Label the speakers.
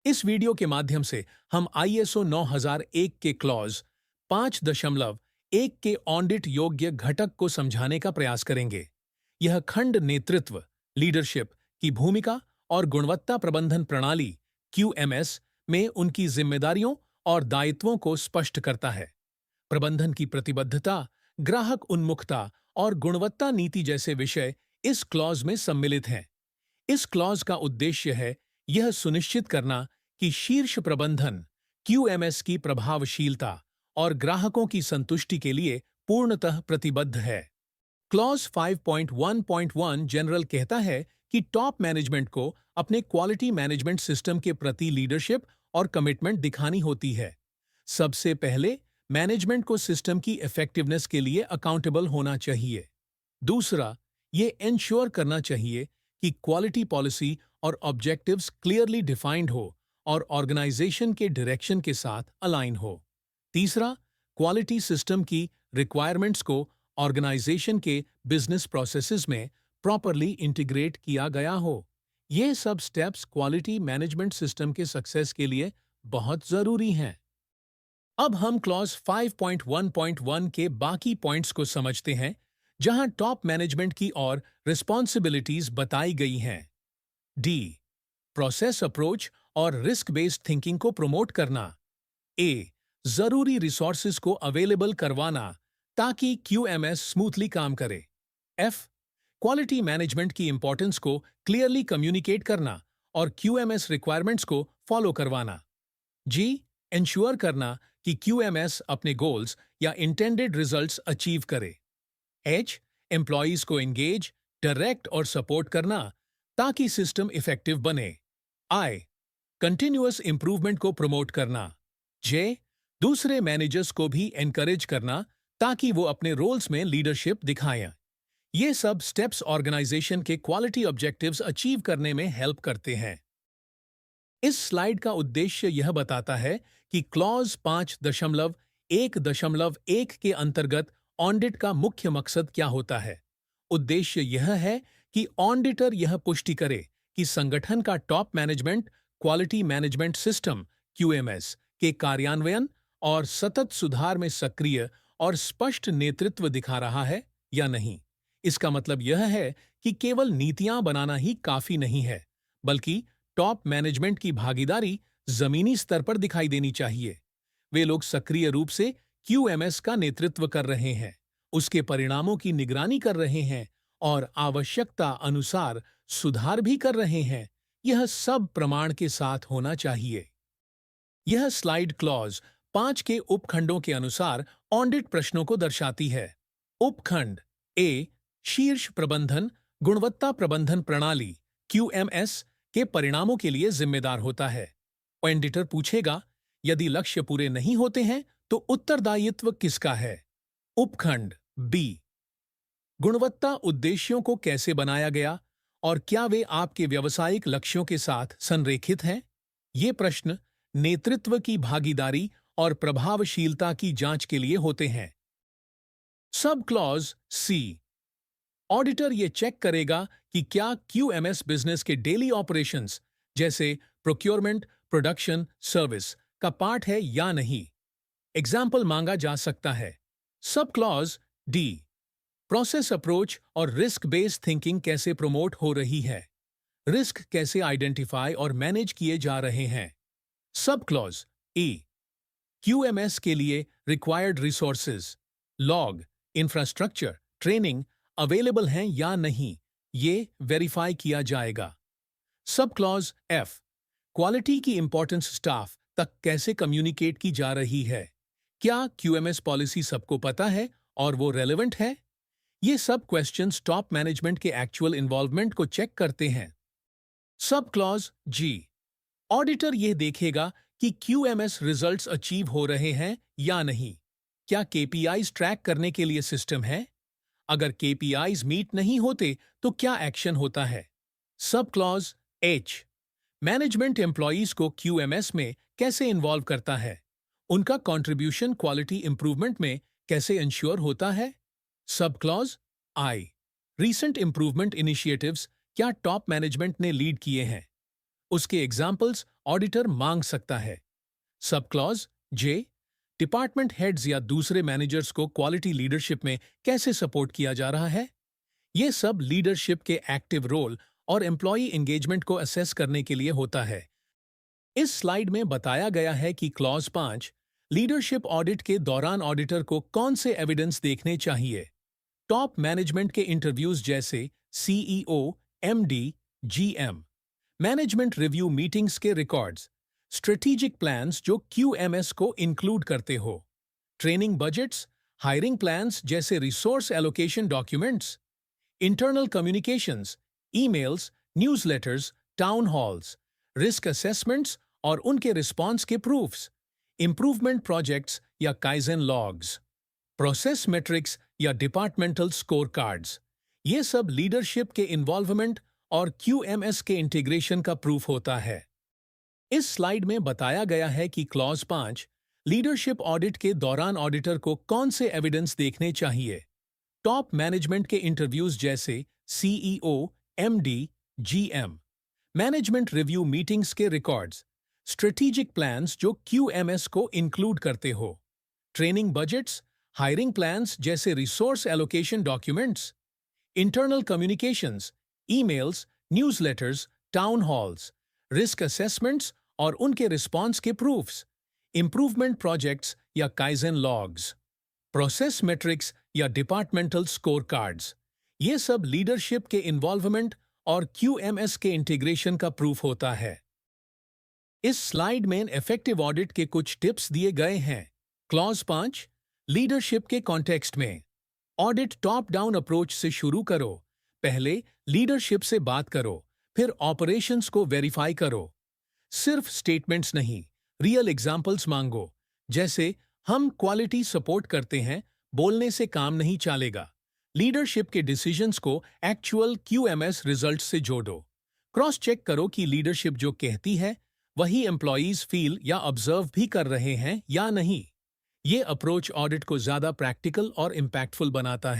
Speaker 1: इस वीडियो के माध्यम से हम ISO 9001 के क्लॉज 5.1 के ऑडिट योग्य घटक को समझाने का प्रयास करेंगे। यह खंड नेतृत्व लीडरशिप की भूमिका और गुणवत्ता प्रबंधन प्रणाली QMS में उनकी जिम्मेदारियों और दायित्वों को स्पष्ट करता है। प्रबंधन की प्रतिबद्धता, ग्राहक उन्मुखता और गुणवत्ता नीति जैसे विषय इस क्लॉज में सम्मिलित हैं। इस क्लॉज का उद्देश्य है यह सुनिश्चित करना कि शीर्ष प्रबंधन QMS की प्रभावशीलता और ग्राहकों की संतुष्टि के लिए पूर्णतः प्रतिबद्ध है। क्लॉज 5.1.1 जनरल कहता है कि टॉप मैनेजमेंट को अपने क्वालिटी मैनेजमेंट सिस्टम के प्रति लीडरशिप और कमिटमेंट दिखानी होती है। सबसे पहले मैनेजमेंट को सिस्टम की इफेक्टिवनेस के लिए अकाउंटेबल होना चाहिए। दूसरा, ये इंश्योर करना चाहिए कि क्वालिटी पॉलिसी और ऑब्जेक्टिव्स क्लियरली डिफाइंड हो और ऑर्गेनाइजेशन के डायरेक्शन के साथ अलाइन हो। तीसरा, क्वालिटी सिस्टम की रिक्वायरमेंट्स को ऑर्गेनाइजेशन के बिजनेस प्रोसेसेस में प्रॉपरली इंटीग्रेट किया गया हो। ये सब स्टेप्स क्वालिटी मैनेजमेंट सिस्टम के सक्सेस के लिए बहुत जरूरी हैं। अब हम क्लॉज 5.1.1 के बाकी पॉइंट्स को समझते हैं, जहां टॉप मैनेजमेंट की और रिस्पॉन्सिबिलिटीज बताई गई हैं। डी, प्रोसेस अप्रोच और रिस्क बेस्ड थिंकिंग को प्रमोट करना। ए, जरूरी रिसोर्सेज को अवेलेबल करवाना ताकि QMS स्मूथली काम करे। एफ, क्वालिटी मैनेजमेंट की इंपॉर्टेंस को क्लियरली कम्युनिकेट करना और QMS रिक्वायरमेंट्स को फॉलो करवाना। जी, इंश्योर करना कि QMS अपने गोल्स या इंटेंडेड रिजल्ट्स अचीव करे। एच, एम्प्लॉयज को एंगेज, डायरेक्ट और सपोर्ट करना ताकि सिस्टम इफेक्टिव बने। आई, कंटिन्यूअस इंप्रूवमेंट को प्रमोट करना। जे, दूसरे मैनेजर्स को भी एनकरेज करना ताकि वो अपने रोल्स में लीडरशिप दिखाएं। ये सब स्टेप्स ऑर्गेनाइजेशन के क्वालिटी ऑब्जेक्टिव्स अचीव करने में हेल्प करते हैं। इस स्लाइड का उद्देश्य यह बताता है कि क्लॉज 5.1.1 के अंतर्गत ऑडिट का मुख्य मकसद क्या होता है। उद्देश्य यह है कि ऑडिटर यह पुष्टि करे कि संगठन का top management quality management system QMS के कार्यान्वयन और सतत सुधार में सक्रिय और स्पष्ट नेतृत्व दिखा रहा है या नहीं। इसका मतलब यह है कि केवल नीतियां बनाना ही काफी नहीं है, बल्कि टॉप मैनेजमेंट की भागीदारी जमीनी स्तर पर दिखाई देनी चाहिए। वे लोग सक्रिय रूप से QMS का नेतृत्व कर रहे हैं, उसके परिणामों की निगरानी कर रहे हैं और आवश्यकता अनुसार सुधार भी कर रहे हैं। यह सब प्रमाण के साथ होना चाहिए। यह स्लाइड क्लॉज 5 के उपखंडों के अनुसार ऑडिट प्रश्नों को दर्शाती है। उपखंड ए, शीर्ष प्रबंधन गुणवत्ता प्रबंधन प्रणाली QMS के परिणामों के लिए जिम्मेदार होता है। ऑडिटर पूछेगा, यदि लक्ष्य पूरे नहीं होते हैं तो उत्तरदायित्व किसका है। उपखंड बी, गुणवत्ता उद्देश्यों को कैसे बनाया गया और क्या वे आपके व्यावसायिक लक्ष्यों के साथ संरेखित हैं। ये प्रश्न नेतृत्व की भागीदारी और प्रभावशीलता की जांच के लिए होते हैं। सब क्लॉज सी, ऑडिटर ये चेक करेगा कि क्या QMS बिजनेस के डेली ऑपरेशंस जैसे प्रोक्योरमेंट, प्रोडक्शन, सर्विस का पार्ट है या नहीं। एग्जाम्पल मांगा जा सकता है। Sub clause D, process approach और रिस्क बेस्ड थिंकिंग कैसे प्रमोट हो रही है, रिस्क कैसे आइडेंटिफाई और मैनेज किए जा रहे हैं। सब क्लॉज ई, QMS के लिए required resources, log, infrastructure, training available हैं या नहीं, ये वेरीफाई किया जाएगा। सब क्लॉज एफ, क्वालिटी की इंपॉर्टेंस स्टाफ तक कैसे कम्युनिकेट की जा रही है, क्या QMS पॉलिसी सबको पता है और वो रेलेवेंट है। ये सब क्वेश्चंस टॉप मैनेजमेंट के एक्चुअल इन्वॉल्वमेंट को चेक करते हैं। सब क्लॉज जी, ऑडिटर यह देखेगा कि QMS रिजल्ट्स अचीव हो रहे हैं या नहीं। क्या KPIs ट्रैक करने के लिए सिस्टम है। अगर KPIs मीट नहीं होते तो क्या एक्शन होता है। Sub clause H, management employees को QMS में कैसे इन्वॉल्व करता है, उनका कंट्रीब्यूशन क्वालिटी इंप्रूवमेंट में कैसे इंश्योर होता है। सब क्लॉज आई, रीसेंट इंप्रूवमेंट इनिशिएटिव्स क्या टॉप मैनेजमेंट ने लीड किए हैं, उसके एग्जाम्पल्स ऑडिटर मांग सकता है। सब क्लॉज जे, डिपार्टमेंट हेड्स या दूसरे मैनेजर्स को क्वालिटी लीडरशिप में कैसे सपोर्ट किया जा रहा है। ये सब लीडरशिप के एक्टिव रोल और एम्प्लॉई एंगेजमेंट को असेस करने के लिए होता है। इस स्लाइड में बताया गया है कि क्लॉज 5 लीडरशिप ऑडिट के दौरान ऑडिटर को कौन से एविडेंस देखने चाहिए। टॉप मैनेजमेंट के इंटरव्यूज जैसे CEO, MD, GM, management review meetings के रिकॉर्ड्स, स्ट्रेटेजिक प्लान्स जो क्यूएमएस को इंक्लूड करते हो, ट्रेनिंग बजट्स, हायरिंग प्लान्स जैसे resource allocation documents, internal communications, emails, newsletters, town halls, risk assessments और उनके रिस्पॉन्स के प्रूफ्स, इंप्रूवमेंट प्रोजेक्ट्स या काइजन लॉग्स, प्रोसेस मेट्रिक्स या डिपार्टमेंटल स्कोर कार्ड्स। ये सब लीडरशिप के इन्वॉल्वमेंट और क्यूएमएस के इंटीग्रेशन का प्रूफ होता है। इस स्लाइड में बताया गया है कि क्लॉज 5 लीडरशिप ऑडिट के दौरान ऑडिटर को कौन से एविडेंस देखने चाहिए। टॉप मैनेजमेंट के इंटरव्यूज जैसे CEO, MD, GM, management review meetings के रिकॉर्ड्स, स्ट्रेटेजिक प्लान्स जो क्यूएमएस को इंक्लूड करते हो, ट्रेनिंग बजट्स, हायरिंग प्लान्स जैसे resource allocation documents, internal communications, emails, newsletters, town halls, risk assessments और उनके रिस्पॉन्स के प्रूफ्स, इंप्रूवमेंट प्रोजेक्ट्स या काइजन लॉग्स, प्रोसेस मेट्रिक्स या डिपार्टमेंटल स्कोर कार्ड्स। ये सब लीडरशिप के इन्वॉल्वमेंट और क्यूएमएस के इंटीग्रेशन का प्रूफ होता है। इस स्लाइड में इफेक्टिव ऑडिट के कुछ टिप्स दिए गए हैं। क्लॉज 5 लीडरशिप के कॉन्टेक्स्ट में ऑडिट टॉप डाउन अप्रोच से शुरू करो। पहले लीडरशिप से बात करो, फिर ऑपरेशंस को वेरीफाई करो। सिर्फ स्टेटमेंट्स नहीं, रियल एग्जाम्पल्स मांगो। जैसे हम क्वालिटी सपोर्ट करते हैं, बोलने से काम नहीं चलेगा। लीडरशिप के डिसीजंस को एक्चुअल क्यूएमएस रिजल्ट से जोड़ो। क्रॉस चेक करो कि लीडरशिप जो कहती है वही एम्प्लॉयज फील या ऑब्जर्व भी कर रहे हैं या नहीं। ये अप्रोच ऑडिट को ज्यादा प्रैक्टिकल और इम्पैक्टफुल बनाता है।